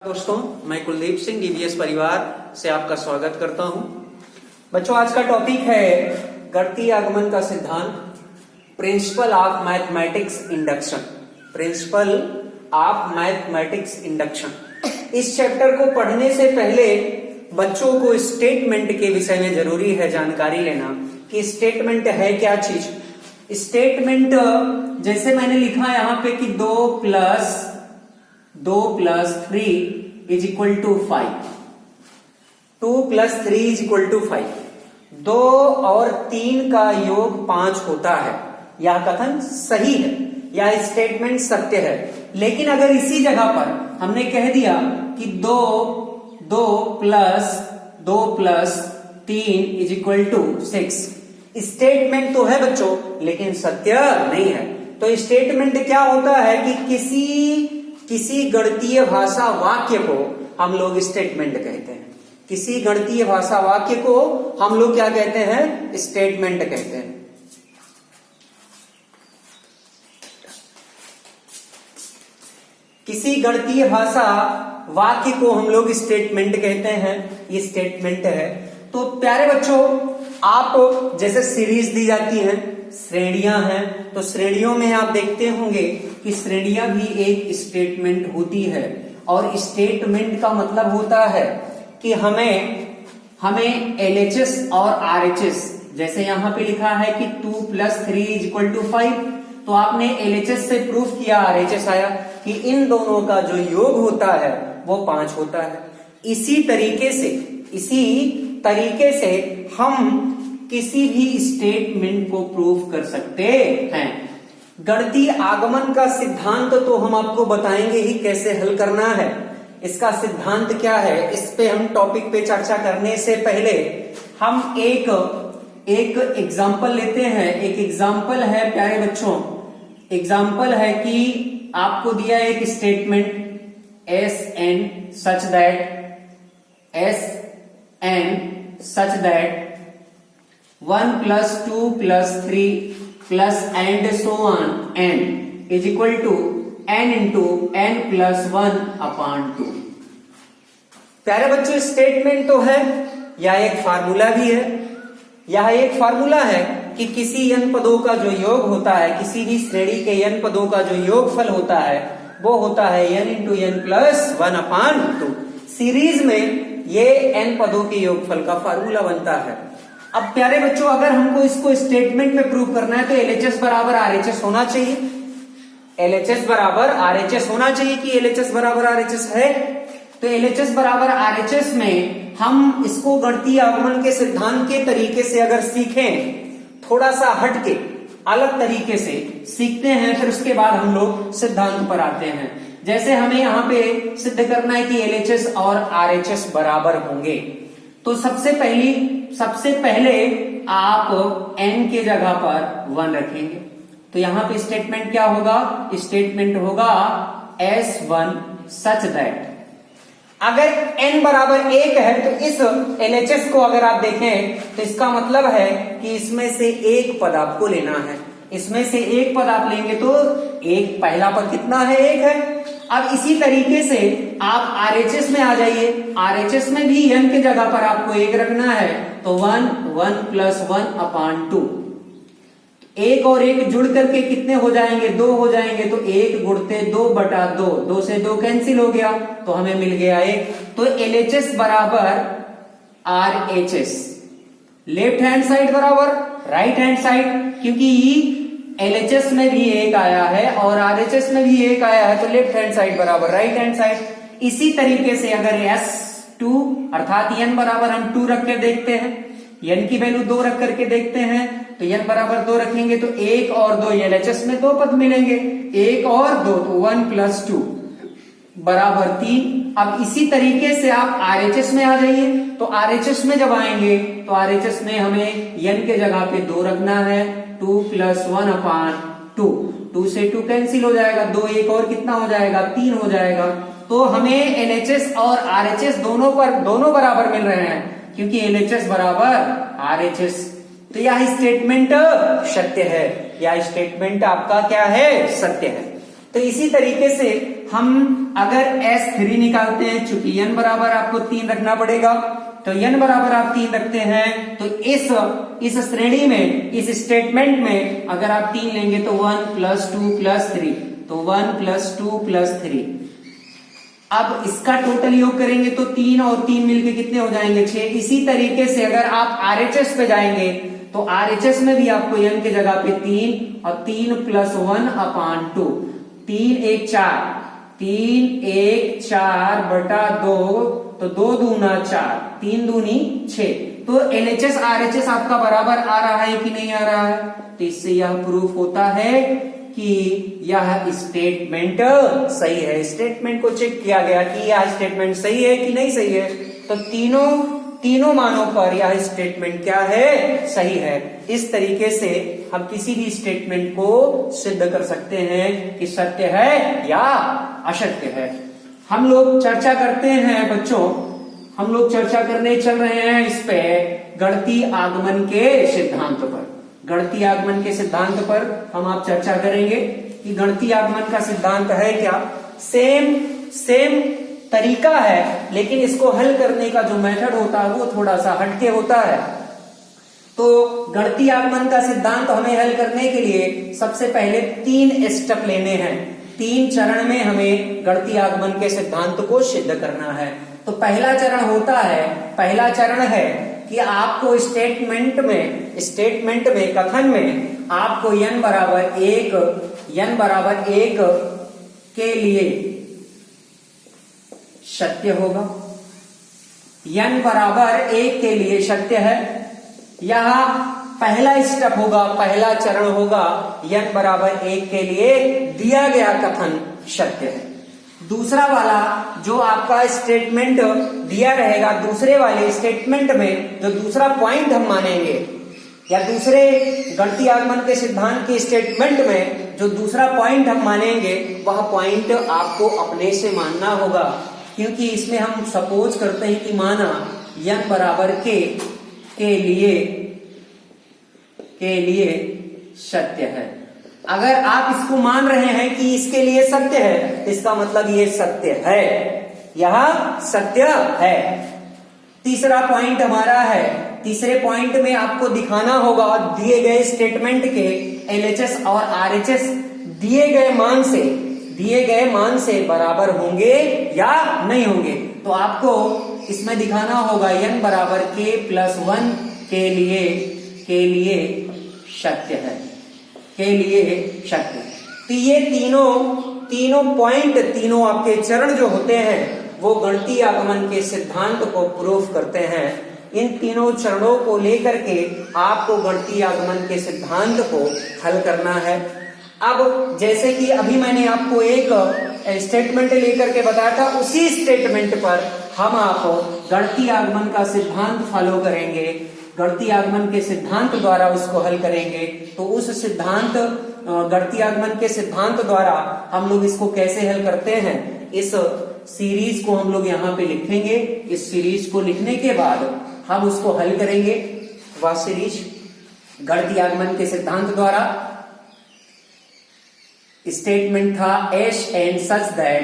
दोस्तों, मैं कुलदीप सिंह डीवीएस परिवार से आपका स्वागत करता हूं। बच्चों, आज का टॉपिक है गणितीय आगमन का सिद्धांत, principle of mathematics induction. Principle of mathematics induction. इस चैप्टर को पढ़ने से पहले बच्चों को स्टेटमेंट के विषय में जरूरी है जानकारी लेना कि स्टेटमेंट है क्या चीज। स्टेटमेंट जैसे मैंने लिखा यहां पे कि 2+3 is equal to 5। 2+3 is equal to 5। 2 और 3 का योग 5 होता है। यह कथन सही है, यह स्टेटमेंट सत्य है। लेकिन अगर इसी जगह पर हमने कह दिया कि 2 plus 3 is equal to 6, statement तो है बच्चों, लेकिन सत्य नहीं है। तो स्टेटमेंट क्या होता है कि किसी गणितीय भाषा वाक्य को हम लोग स्टेटमेंट कहते हैं। किसी गणितीय भाषा वाक्य को हम लोग क्या कहते हैं? स्टेटमेंट कहते हैं। किसी गणितीय भाषा वाक्य को हम लोग स्टेटमेंट कहते हैं। ये स्टेटमेंट है। तो प्यारे बच्चों, आप जैसे सीरीज दी जाती हैं, श्रेणियां हैं, तो श्रेणियों में आप देखते होंगे कि श्रेणियां भी एक स्टेटमेंट होती है। और स्टेटमेंट का मतलब होता है कि हमें LHS और RHS, जैसे यहां पे लिखा है कि 2+3 इज इक्वल टू 5, तो आपने LHS से प्रूफ किया, RHS आया कि इन दोनों का जो योग होता है वो 5 होता है। इसी तरीके से हम किसी भी स्टेटमेंट को प्रूफ कर सकते हैं। गणितीय आगमन का सिद्धांत तो हम आपको बताएंगे ही कैसे हल करना है। इसका सिद्धांत क्या है, इस पे हम टॉपिक पे चर्चा करने से पहले हम एक एग्जाम्पल लेते हैं। एक एग्जाम्पल है प्यारे बच्चों, एग्जाम्पल है कि आपको दिया एक statement SN such that 1 + 2 + 3 + and so on n is equal to n into n plus 1/2। प्यारे बच्चों, स्टेटमेंट तो है, यह एक फार्मूला भी है। यह एक फार्मूला है कि किसी n पदों का जो योग होता है, किसी भी श्रेणी के n पदों का जो योगफल होता है वो होता है n into n plus 1/2। Series में ये n पदों के योगफल का फार्मूला बनता है। अब प्यारे बच्चों, अगर हमको इसको स्टेटमेंट में प्रूव करना है तो LHS बराबर RHS होना चाहिए। LHS बराबर RHS होना चाहिए कि LHS बराबर RHS है। तो LHS बराबर RHS में हम इसको गणितीय आगमन के सिद्धांत के तरीके से अगर सीखें, थोड़ा सा हटके अलग तरीके से सीखते हैं, फिर उसके बाद हम लोग सिद्धांत पर आते हैं। जैसे हमें यहाँ पे सिद्ध करना है कि LHS और RHS बराबर होंगे, तो सबसे पहले आप n के जगह पर 1 रखेंगे। तो यहां पे स्टेटमेंट क्या होगा? स्टेटमेंट होगा S1 such that, अगर n बराबर 1 है तो इस LHS को अगर आप देखें तो इसका मतलब है कि इसमें से एक पद आपको लेना है। इसमें से एक पद आप लेंगे तो एक पहला पद कितना है? 1 है। अब इसी तरीके से आप RHS में आ जाइए। RHS में भी n के जगह पर आपको 1 रखना है, तो 1 + 1/2। 1 और 1 जुड़ करके कितने हो जाएंगे? 2 हो जाएंगे। तो 1 गुणते 2/2, 2 से 2 कैंसिल हो गया, तो हमें मिल गया 1। तो LHS बराबर RHS, लेफ्ट हैंड साइड बराबर राइट हैंड साइड, क्योंकि LHS में भी 1 आया है और RHS में भी 1 आया है, तो लेफ्ट हैंड साइड बराबर राइट हैंड साइड। इसी तरीके से अगर S2 अर्थात n बराबर हम 2 रख के देखते हैं, n की वैल्यू 2 रख करके देखते हैं, तो n बराबर 2 रखेंगे तो 1 और 2, LHS में 2 पद मिलेंगे, 1 और 2, तो 1 + 2 बराबर 3। अब इसी तरीके से आप RHS में आ जाइए। तो RHS में जब आएंगे तो RHS में हमें n के जगह पे 2 रखना है, 2 + 1/2। 2 से 2 कैंसिल हो जाएगा, 2 1 और कितना हो जाएगा? 3 हो जाएगा। तो हमें LHS और RHS दोनों बराबर मिल रहे हैं, क्योंकि LHS बराबर RHS। तो यह स्टेटमेंट सत्य है, यह स्टेटमेंट आपका क्या है? सत्य है। तो इसी तरीके से हम अगर S3 निकालते हैं, चूंकि n बराबर आपको 3 रखना पड़ेगा, तो n बराबर आप 3 रखते हैं, तो इस श्रेणी में, इस स्टेटमेंट में अगर आप 3 लेंगे तो 1 + 2 + 3, तो 1 + 2 + 3। अब इसका टोटल योग करेंगे तो 3 और 3 मिलके कितने हो जाएंगे? 6। इसी तरीके से अगर आप RHS पे जाएंगे तो RHS में भी आपको n की जगह पे 3 और 3 + 1/2, 3 × 1 = 4, 3 × 1 = 4/2, तो 2 दूना 4, 3 दूनी 6। तो LHS RHS आपका बराबर आ रहा है कि नहीं आ रहा है? तो इससे यह प्रूफ होता है कि यह स्टेटमेंट सही है। स्टेटमेंट को चेक किया गया कि यह स्टेटमेंट सही है कि नहीं सही है, तो तीनों मानों पर यह स्टेटमेंट क्या है? सही है। इस तरीके से हम किसी भी स्टेटमेंट को सिद्ध कर सकते हैं कि सत्य है या असत्य है। हम लोग चर्चा करते हैं बच्चों, हम लोग चर्चा करने चल रहे हैं इस पे गणितीय आगमन के सिद्धांत पर। गणितीय आगमन के सिद्धांत पर हम आप चर्चा करेंगे कि गणितीय आगमन का सिद्धांत है क्या। सेम तरीका है, लेकिन इसको हल करने का जो मेथड होता है वो थोड़ा सा हटके होता है। तो गणितीय आगमन का सिद्धांत हमें हल करने के लिए सबसे पहले 3 स्टेप लेने हैं। 3 चरण में हमें गणितीय आगमन के सिद्धांत को सिद्ध करना है। तो पहला चरण है कि आपको स्टेटमेंट में कथन में आपको n बराबर 1 के लिए सत्य होगा। n बराबर 1 के लिए सत्य है। यह पहला स्टेप होगा, पहला चरण होगा, n बराबर 1 के लिए दिया गया कथन सत्य है। दूसरा वाला जो आपका स्टेटमेंट दिया रहेगा, दूसरे वाले स्टेटमेंट में जो दूसरा पॉइंट हम मानेंगे, या दूसरे गणितीय आगमन के सिद्धांत के स्टेटमेंट में जो दूसरा पॉइंट हम मानेंगे, वह पॉइंट आपको अपने से मानना होगा, क्योंकि इसमें हम सपोज करते हैं कि माना n बराबर के लिए सत्य है। अगर आप इसको मान रहे हैं कि इसके लिए सत्य है, तो इसका मतलब ये सत्य है, यह सत्य है। तीसरा पॉइंट हमारा है, तीसरे पॉइंट में आपको दिखाना होगा दिए गए स्टेटमेंट के LHS और RHS दिए गए मान से बराबर होंगे या नहीं होंगे। तो आपको इसमें दिखाना होगा n बराबर k + 1 के लिए सत्य है, के लिए सत्य। तो ये तीनों पॉइंट, तीनों आपके चरण जो होते हैं वो गणितीय आगमन के सिद्धांत को प्रूफ करते हैं। इन तीनों चरणों को लेकर के आपको गणितीय आगमन के सिद्धांत को हल करना है। अब जैसे कि अभी मैंने आपको एक स्टेटमेंट लेकर के बताया था, उसी स्टेटमेंट पर हम आपको गणितीय आगमन का सिद्धांत फॉलो करेंगे, गणितीय आगमन के सिद्धांत द्वारा उसको हल करेंगे। तो उस सिद्धांत गणितीय आगमन के सिद्धांत द्वारा हम लोग इसको कैसे हल करते हैं, इस सीरीज को हम लोग यहाँ पे लिखेंगे। इस सीरीज को लिखने के बाद हम उसको हल करेंगे। वह सीरीज गणितीय आगमन के सिद्धांत द्वारा स्टेटमेंट था S and such that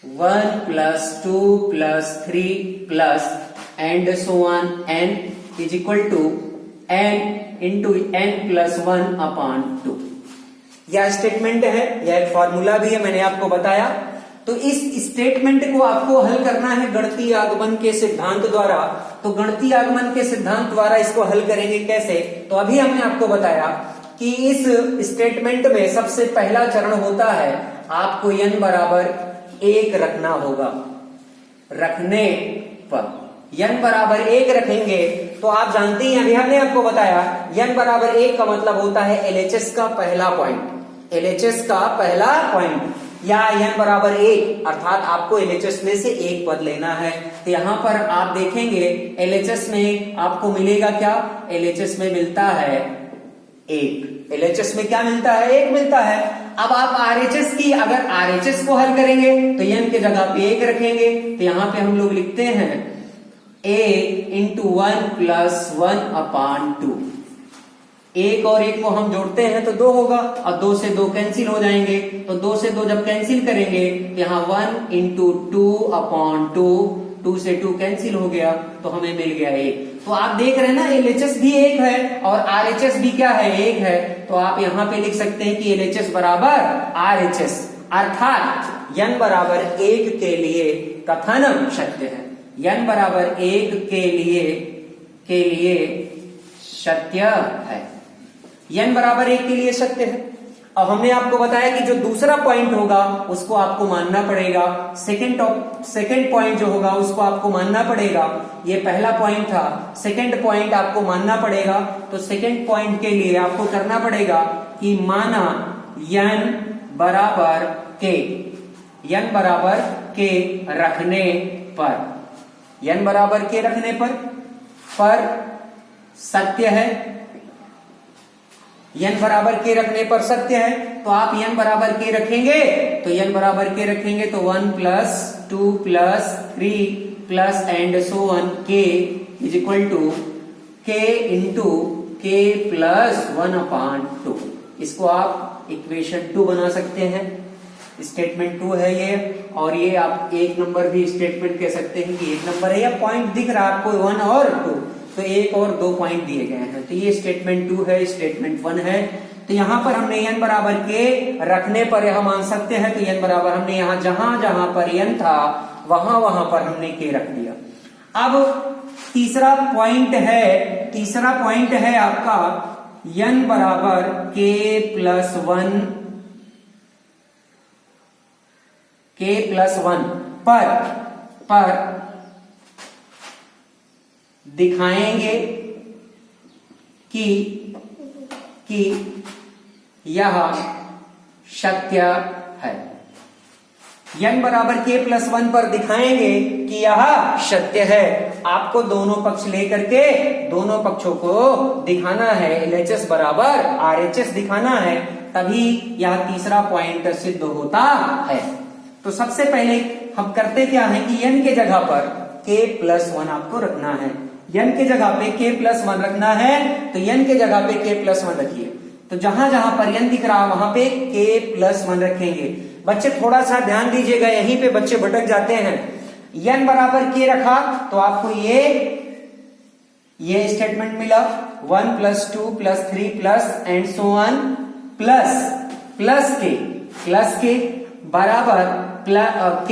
1 + 2 + 3 plus and so on n is equal to n into n + 1/2। यह स्टेटमेंट है, यह एक फॉर्मूला भी है, मैंने आपको बताया। तो इस स्टेटमेंट को आपको हल करना है गणितीय आगमन के सिद्धांत द्वारा। तो गणितीय आगमन के सिद्धांत द्वारा इसको हल करेंगे कैसे, तो अभी हमने आपको बताया कि इस स्टेटमेंट में सबसे पहला चरण होता है आपको n बराबर 1 रखना होगा। रखने पर n बराबर 1 रखेंगे तो आप जानते हैं, अभी हमने आपको बताया n बराबर 1 का मतलब होता है LHS का पहला पॉइंट, LHS का पहला पॉइंट, या n बराबर 1 अर्थात आपको LHS में से एक पद लेना है। तो यहाँ पर आप देखेंगे LHS में आपको मिलेगा क्या, LHS में मिलता है 1। LHS में क्या मिलता है, 1 मिलता है। अब आप RHS की, अगर RHS को हल करेंगे तो n के जगह पे 1 रखेंगे। तो यहाँ पे हम लोग लिखते हैं a × 1 + 1/2, एक और एक को हम जोड़ते हैं तो 2 होगा, और 2 से 2 कैंसिल हो जाएंगे, तो 2 से 2 जब कैंसिल करेंगे तो यहाँ 1 इंटू 2/2, 2 से 2 कैंसिल हो गया तो हमें मिल गया 1। तो आप देख रहे हैं ना LHS भी 1 है और RHS भी क्या है, 1 है। तो आप यहाँ पे लिख सकते हैं कि LHS बराबर RHS, अर्थात n बराबर 1 के लिए कथन सत्य है। n बराबर 1 के लिए सत्य है। n बराबर 1 के लिए सत्य है। अब हमने आपको बताया कि जो दूसरा पॉइंट होगा उसको आपको मानना पड़ेगा, सेकंड पॉइंट जो होगा उसको आपको मानना पड़ेगा। ये पहला पॉइंट था, सेकंड पॉइंट आपको मानना पड़ेगा। तो सेकंड पॉइंट के लिए आपको करना पड़ेगा कि माना n बराबर k, n बराबर k रखने पर, n बराबर k रखने पर सत्य है, n बराबर k रखने पर सत्य है। तो आप n बराबर k रखेंगे, तो n बराबर k रखेंगे तो 1 plus 2 plus 3 plus and so on k is equal to k into k plus 1/2। इसको आप इक्वेशन 2 बना सकते हैं। स्टेटमेंट 2 है ये, और ये आप 1 नंबर भी स्टेटमेंट कह सकते हैं कि 1 नंबर है, या पॉइंट दिख रहा है आपको 1 और 2, तो 1 और 2 पॉइंट दिए गए हैं। तो ये स्टेटमेंट 2 है, स्टेटमेंट 1 है। तो यहां पर हमने n बराबर k रखने पर यह मान सकते हैं, तो n बराबर हमने यहां जहां पर n था वहां पर हमने k रख दिया। अब तीसरा पॉइंट है आपका n बराबर k प्लस 1 पर दिखाएंगे कि यह सत्य है। n बराबर k प्लस 1 पर दिखाएंगे कि यह सत्य है। आपको दोनों पक्ष लेकर के दोनों पक्षों को दिखाना है, LHS बराबर RHS दिखाना है, तभी यह तीसरा पॉइंट सिद्ध होता है। तो सबसे पहले हम करते क्या है कि n के जगह पर k प्लस 1 आपको रखना है। n के जगह पे k प्लस 1 रखना है, तो n के जगह पे k प्लस 1 रखिए। तो जहां पर n दिख रहा है वहां पे k प्लस 1 रखेंगे। बच्चे थोड़ा सा ध्यान दीजिएगा, यहीं पे बच्चे भटक जाते हैं। n बराबर k रखा तो आपको ये स्टेटमेंट मिला, 1 plus 2 plus 3 plus and so on plus k बराबर k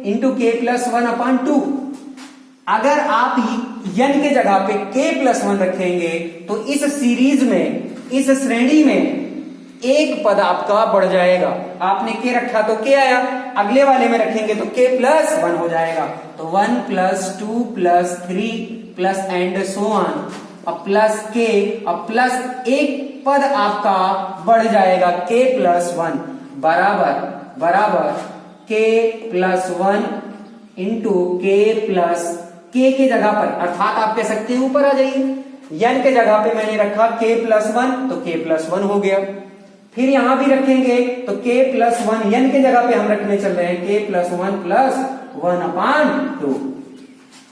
इंटू k प्लस 1/2। अगर आप n के जगह पे k प्लस 1 रखेंगे तो इस सीरीज में, इस श्रेणी में एक पद आपका बढ़ जाएगा। आपने k रखा तो k आया, अगले वाले में रखेंगे तो k प्लस 1 हो जाएगा। तो 1 plus 2 plus 3 plus and so on plus k, plus एक पद आपका बढ़ जाएगा k प्लस 1 बराबर k plus 1 into k plus k के जगह पर, अर्थात आप कह सकते हैं ऊपर आ जाइए, n के जगह पे मैंने रखा k प्लस 1 तो k प्लस 1 हो गया। फिर यहां भी रखेंगे तो k प्लस 1 n के जगह पे हम रखने चल रहे हैं k प्लस 1 प्लस 1/2।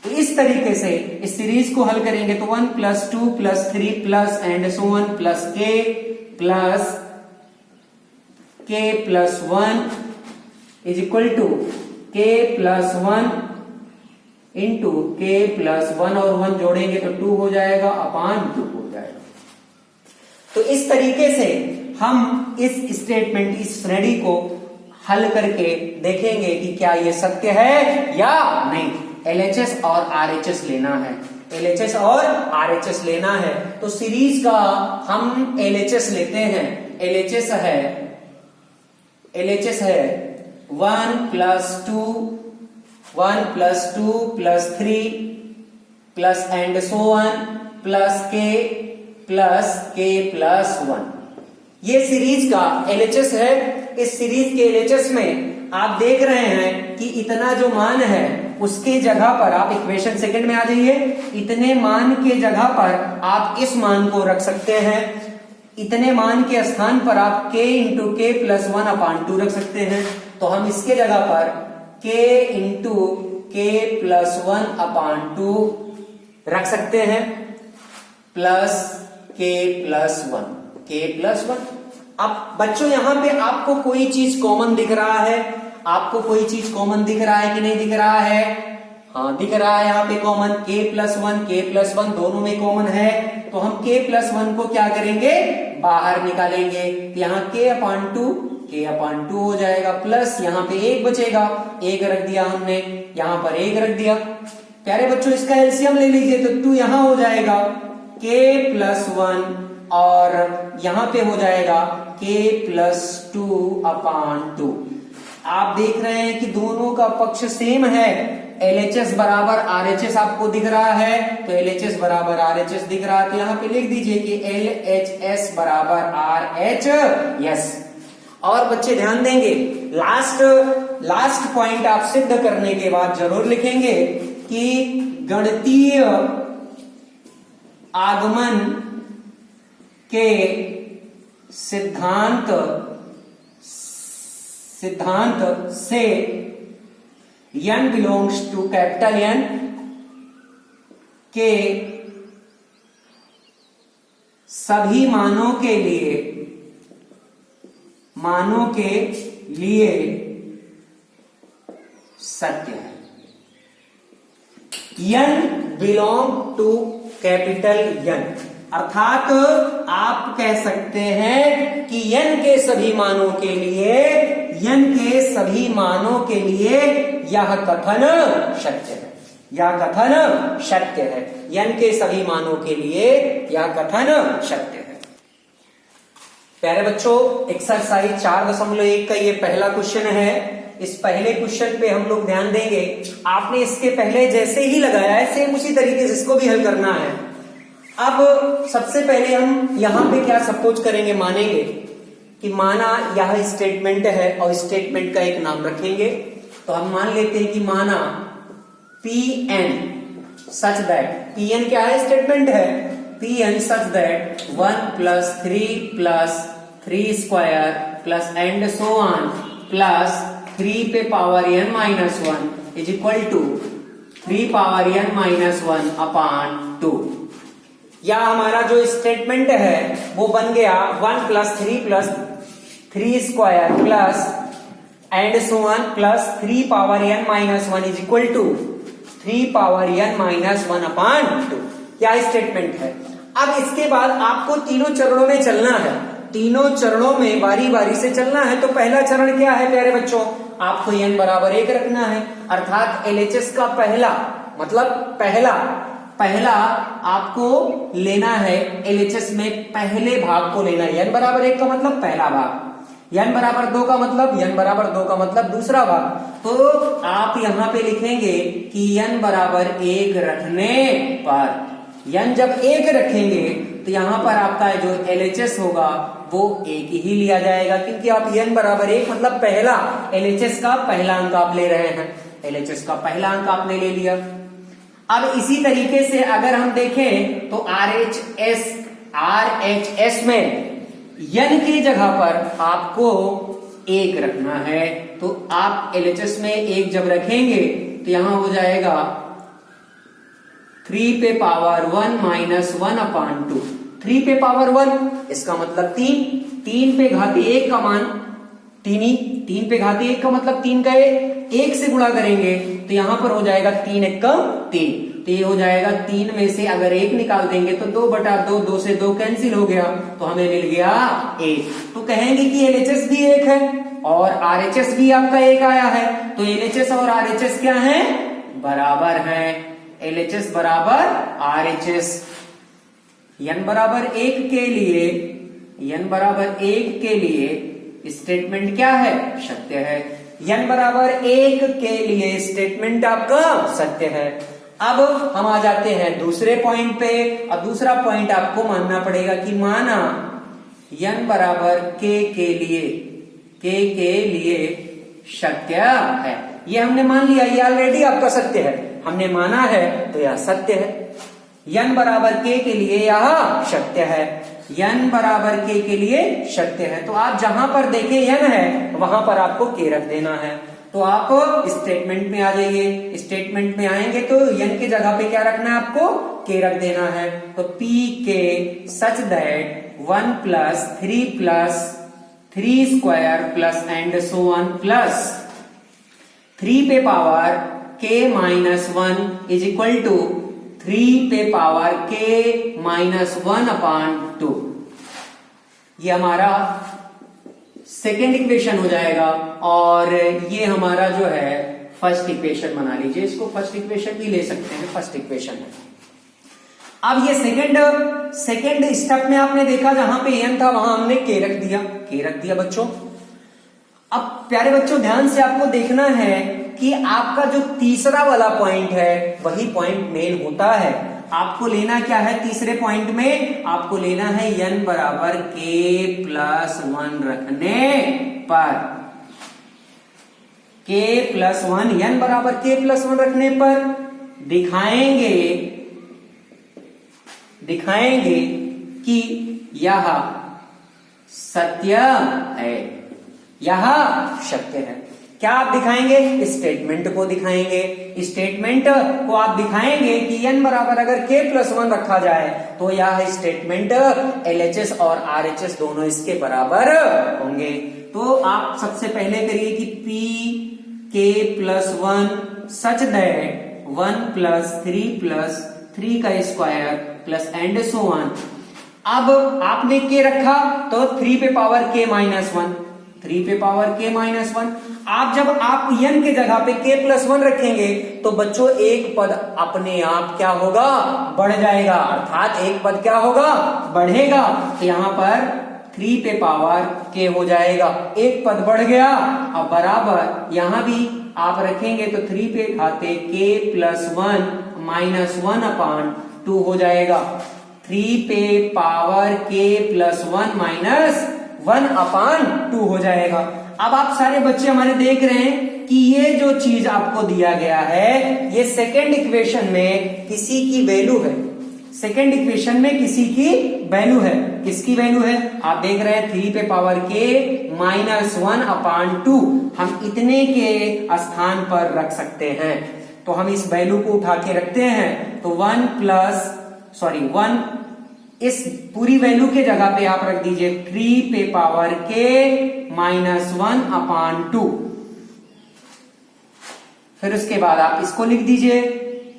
तो इस तरीके से इस सीरीज को हल करेंगे तो 1 plus 2 plus 3 plus and so on plus k plus 1 is equal to k plus 1 into k plus 1 और 1 जोड़ेंगे तो 2 हो जाएगा, अपान 2 हो जाएगा। तो इस तरीके से हम इस स्टेटमेंट, इस श्रेणी को हल करके देखेंगे कि क्या ये सत्य है या नहीं। LHS और RHS लेना है, LHS और RHS लेना है। तो सीरीज का हम LHS लेते हैं। LHS है 1 plus 2 plus 3 plus and so on plus k plus 1। ये सीरीज का LHS है। इस सीरीज के LHS में आप देख रहे हैं कि इतना जो मान है उसके जगह पर आप इक्वेशन सेकंड में आ जाइए, इतने मान के जगह पर आप इस मान को रख सकते हैं, इतने मान के स्थान पर आप k इंटू k प्लस 1/2 रख सकते हैं। तो हम इसके जगह पर k इंटू k प्लस 1/2 रख सकते हैं, प्लस k प्लस वन। अब बच्चों यहां पे आपको कोई चीज कॉमन दिख रहा है? आपको कोई चीज कॉमन दिख रहा है कि नहीं दिख रहा है? हाँ दिख रहा है यहाँ पे कॉमन k प्लस वन दोनों में कॉमन है। तो हम k प्लस वन को क्या करेंगे? बाहर निकालेंगे। तो यहाँ k अपान टू हो जाएगा, प्लस यहाँ पे एक बचेगा, एक रख दिया हमने, यहाँ पर एक रख दिया। प्यारे बच्चों इसका एलसीएम ले लीजिए, तो 2 यहां हो जाएगा k प्लस वन और यहां पे हो जाएगा k plus two upon two. आप देख रहे हैं कि दोनों का पक्ष सेम है। LHS बराबर RHS आपको दिख रहा है, तो LHS बराबर RHS दिख रहा है, तो यहां पे लिख दीजिए कि LHS बराबर RHS। और बच्चे ध्यान देंगे, लास्ट पॉइंट आप सिद्ध करने के बाद जरूर लिखेंगे कि गणितीय आगमन के सिद्धांत से n belongs to capital N के सभी मानों के लिए सत्य है। n belong to capital N अर्थात आप कह सकते हैं कि n के सभी मानों के लिए यह कथन सत्य है। n के सभी मानों के लिए यह कथन सत्य है। प्यारे बच्चों एक्सरसाइज 4.1 का ये पहला क्वेश्चन है। इस पहले क्वेश्चन पे हम लोग ध्यान देंगे। आपने इसके पहले जैसे ही लगाया है सेम उसी तरीके से इसको भी हल करना है। अब सबसे पहले हम यहां पे क्या सपोज करेंगे, मानेंगे कि माना यह स्टेटमेंट है और स्टेटमेंट का एक नाम रखेंगे। तो हम मान लेते हैं कि माना Pn सच दैट, Pn क्या है? स्टेटमेंट है। Pn such that 1 plus 3 square plus and so on plus 3 पे power n minus 1 is equal to 3 power n minus 1 upon 2। या हमारा जो स्टेटमेंट है वो बन गया 1 plus 3 square plus and so on plus 3 power n minus 1 is equal to 3 power n minus 1 upon 2। क्या statement है? अब इसके बाद आपको तीनों चरणों में चलना है। तीनों चरणों में बारी बारी से चलना है। तो पहला चरण क्या है प्यारे बच्चों? आपको n बराबर 1 रखना है, अर्थात LHS का पहला आपको लेना है। LHS में पहले भाग को लेना है। n बराबर 1 का मतलब पहला भाग, n बराबर 2 का मतलब दूसरा भाग। तो आप यहां पे लिखेंगे कि n बराबर 1 रखने पर, n जब 1 रखेंगे तो यहां पर आपका जो LHS होगा वो 1 ही लिया जाएगा, क्योंकि आप n बराबर 1 मतलब पहला LHS का पहला अंक आप ले रहे हैं। LHS का पहला अंक आपने ले लिया। अब इसी तरीके से अगर हम देखें तो RHS में n की जगह पर आपको 1 रखना है। तो आप LHS में 1 जब रखेंगे तो यहां हो जाएगा 3 पे पावर 1 माइनस 1 अपान 2। 3 पे पावर 1 इसका मतलब 3 पे घाती 1 का मान 3 पे घाती 1 का मतलब 3 का 1 से गुणा करेंगे तो यहां पर हो जाएगा 3 1 का 3। तो ये हो जाएगा 3 में से अगर 1 निकाल देंगे तो 2/2, 2 से 2 कैंसिल हो गया, तो हमें मिल गया 1। तो कहेंगे कि LHS भी 1 है और RHS भी आपका 1 आया है। तो LHS और RHS क्या है? बराबर है। LHS बराबर RHS। n बराबर 1 के लिए स्टेटमेंट क्या है? सत्य है। n बराबर 1 के लिए स्टेटमेंट आपका सत्य है। अब हम आ जाते हैं दूसरे पॉइंट पे, और दूसरा पॉइंट आपको मानना पड़ेगा कि माना n बराबर k के लिए सत्य है। ये हमने मान लिया, ये ऑलरेडी आपका सत्य है, हमने माना है तो यह सत्य है। n बराबर k के लिए यह सत्य है। n बराबर k के लिए सत्य है। तो आप जहां पर देखें n है वहां पर आपको k रख देना है। तो आप स्टेटमेंट में आ जाइए। स्टेटमेंट में आएंगे तो n की जगह पे क्या रखना है आपको, k रख देना है। तो पी के such that 1 plus 3 plus 3 square plus and so on plus 3 पे power k minus 1 is equal to 3 पे पावर k माइनस 1 अपॉन 2। ये हमारा सेकेंड इक्वेशन हो जाएगा और ये हमारा जो है फर्स्ट इक्वेशन बना लीजिए। इसको फर्स्ट इक्वेशन भी ले सकते हैं, फर्स्ट इक्वेशन है। अब ये सेकेंड स्टेप में आपने देखा जहां पे n था वहां हमने k रख दिया बच्चों। अब प्यारे बच्चों ध्यान से आपको देखना है कि आपका जो तीसरा वाला पॉइंट है वही पॉइंट मेन होता है। आपको लेना क्या है तीसरे पॉइंट में, आपको लेना है n बराबर k प्लस 1 रखने पर, k प्लस 1 n बराबर k प्लस 1 रखने पर दिखाएंगे कि यह सत्य है, यह सत्य है। क्या आप दिखाएंगे, स्टेटमेंट को दिखाएंगे। स्टेटमेंट को आप दिखाएंगे कि n बराबर अगर k प्लस 1 रखा जाए तो यह स्टेटमेंट LHS और RHS दोनों इसके बराबर होंगे। तो आप सबसे पहले करिए कि p k plus 1 such that 1 plus 3 का square plus and so on. अब आपने k रखा तो 3 पे पावर k माइनस 1, 3 पे पावर k माइनस 1। आप जब आप n के जगह पे k प्लस 1 रखेंगे तो बच्चों एक पद अपने आप क्या होगा, बढ़ जाएगा, अर्थात एक पद क्या होगा, बढ़ेगा। तो यहां पर 3 पे पावर k हो जाएगा, एक पद बढ़ गया। अब बराबर यहां भी आप रखेंगे तो 3 पे खाते k प्लस 1 माइनस 1 अपॉन 2 हो जाएगा। 3 पे power k plus 1 minus 1 upon 2 हो जाएगा। अब आप सारे बच्चे हमारे देख रहे हैं कि ये जो चीज आपको दिया गया है ये सेकेंड इक्वेशन में किसी की वैल्यू है, सेकेंड इक्वेशन में किसी की वैल्यू है। किसकी वैल्यू है, आप देख रहे हैं 3 पे पावर के माइनस 1 अपॉन 2 हम इतने के स्थान पर रख सकते हैं। तो हम इस वैल्यू को उठा के रखते हैं तो 1 इस पूरी वैल्यू के जगह पे आप रख दीजिए 3 पे पावर के माइनस 1 अपॉन 2। फिर उसके बाद आप इसको लिख दीजिए,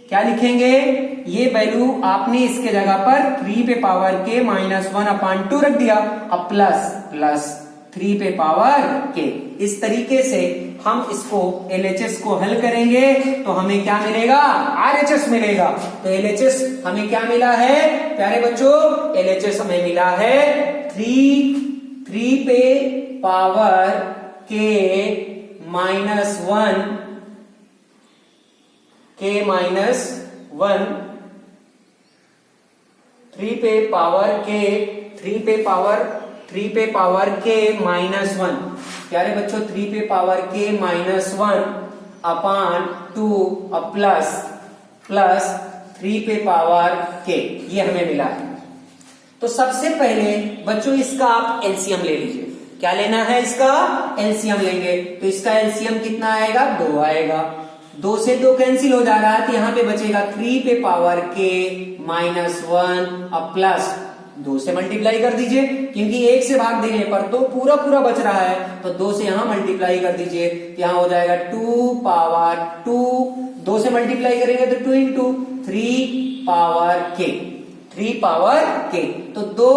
क्या लिखेंगे, ये वैल्यू आपने इसके जगह पर 3 पे पावर के माइनस 1 अपॉन 2 रख दिया। अब प्लस 3 पे पावर के। इस तरीके से हम इसको LHS को हल करेंगे तो हमें क्या मिलेगा, RHS मिलेगा। तो LHS हमें क्या मिला है प्यारे बच्चों, LHS हमें मिला है 3 पे पावर के माइनस 1 3 पे पावर के माइनस 1। प्यारे बच्चों 3 पे पावर के माइनस 1 अपॉन 2 प्लस 3 पे पावर के, ये हमें मिला है। तो सबसे पहले बच्चों इसका आप एलसीएम ले लीजिए। क्या लेना है, इसका एलसीएम लेंगे। तो इसका एलसीएम कितना आएगा, 2 आएगा। 2 से 2 कैंसिल हो जा रहा है तो यहां पे बचेगा 3 पे पावर के माइनस 1 अब प्लस 2 से मल्टीप्लाई कर दीजिए, क्योंकि 1 से भाग देने पर तो पूरा बच रहा है। तो 2 से यहां मल्टीप्लाई कर दीजिए, यहां हो जाएगा 2 पावर 2, 2 से मल्टीप्लाई करेंगे तो 2 इंटू 3 पावर के। तो 2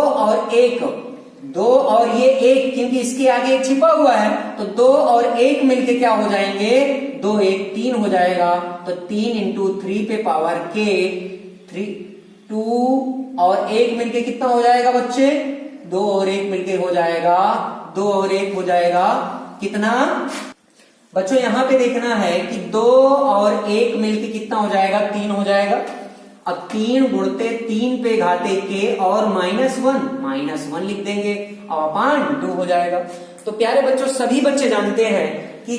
और ये 1, क्योंकि इसके आगे 1 छिपा हुआ है तो 2 और 1 मिलके क्या हो जाएंगे, 2 1 3 हो जाएगा। तो 3 इंटू 3 पे पावर के 2 और 1 मिलके कितना हो जाएगा बच्चे, 2 और 1 मिलके हो जाएगा, 2 और 1 हो जाएगा कितना बच्चों, यहां पे देखना है कि 2 और 1 मिलके कितना हो जाएगा, 3 हो जाएगा। अब 3 गुणते 3 पे घाते के और माइनस 1 लिख देंगे, अब अपान 2 हो जाएगा। तो प्यारे बच्चों सभी बच्चे जानते हैं कि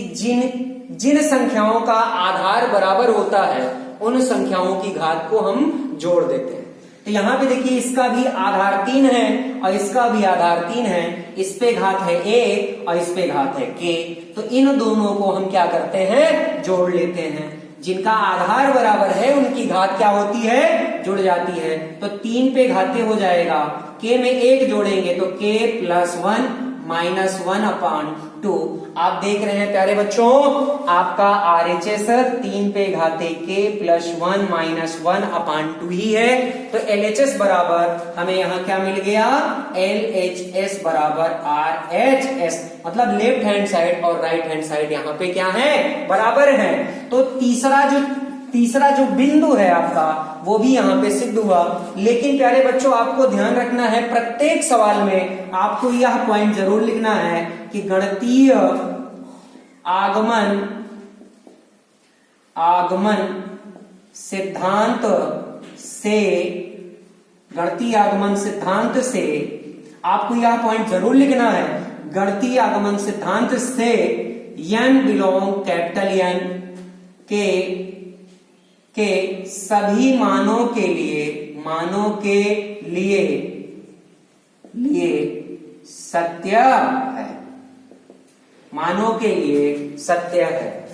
जिन संख्याओं का आधार बराबर होता है उन संख्याओं की घात को हम जोड़ देते हैं। तो यहां पे देखिए इसका भी आधार 3 है और इसका भी आधार 3 है, इस पे घात है 1 और इस पे घात है k। तो इन दोनों को हम क्या करते हैं, जोड़ लेते हैं। जिनका आधार बराबर है उनकी घात क्या होती है, जुड़ जाती है। तो 3 पे घाते हो जाएगा, k में 1 जोड़ेंगे तो k प्लस 1 माइनस 1/2। आप देख रहे हैं प्यारे बच्चों, आपका RHS 3 पे घाते k प्लस 1 माइनस 1/2 ही है। तो LHS बराबर हमें यहाँ क्या मिल गया, LHS बराबर RHS, मतलब लेफ्ट हैंड साइड और राइट हैंड साइड यहाँ पे क्या है, बराबर है। तो तीसरा जो बिंदु है आपका वो भी यहाँ पे सिद्ध हुआ। लेकिन प्यारे बच्चों आपको ध्यान रखना है, प्रत्येक सवाल में आपको यह पॉइंट जरूर लिखना है कि गणितीय आगमन सिद्धांत से आपको यह पॉइंट जरूर लिखना है, गणितीय आगमन सिद्धांत से n बिलोंग कैपिटल N के सभी मानों के लिए सत्य है, मानों के लिए सत्य है।